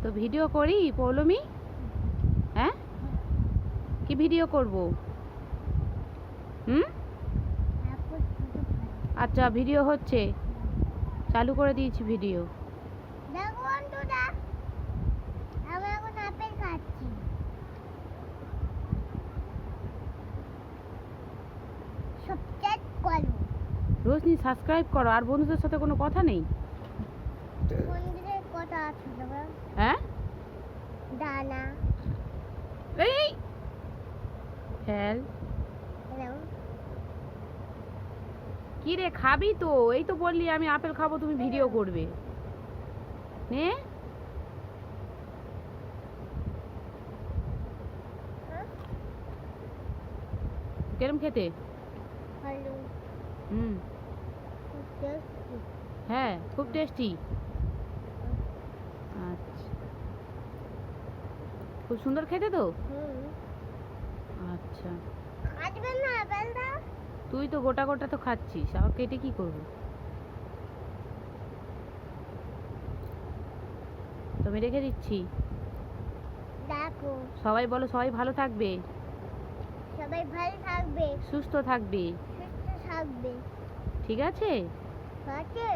তো ভিডিও করি পৌলমি? হ্যাঁ, কি ভিডিও করব? আচ্ছা, ভিডিও হচ্ছে, চালু করে দিয়েছি ভিডিও। দেখো বন্ধুরা, আমি এখন আপেল খাচ্ছি। সাবস্ক্রাইব করো। রোশনি সাবস্ক্রাইব করো। আর বন্ধুদের সাথে কোনো কথা নেই? বন্ধুদের কথা আছে বাবা। হ্যাঁ, দানা এই ফেল। হ্যালো, কি রে, খাবি তো? এই তো বললি আমি আপেল খাবো, তুমি ভিডিও করবে। নে, কেরম খেতে? হ্যালো, হুম, হ্যাঁ, খুব টেস্টি। আচ্ছা, খুব সুন্দর খেতে তো। আচ্ছা, খাবেন না আপেলটা? তুই তো গোটা গোটা তো খাচ্ছিস, আবার কেটে কি করবো? তো আমি রেখে দিচ্ছি। দেখো, সবাই বলো, সবাই ভালো থাকবে, সবাই ভালো থাকবে, সুস্থ থাকবে, সুস্থ থাকবে। ঠিক আছে? আছে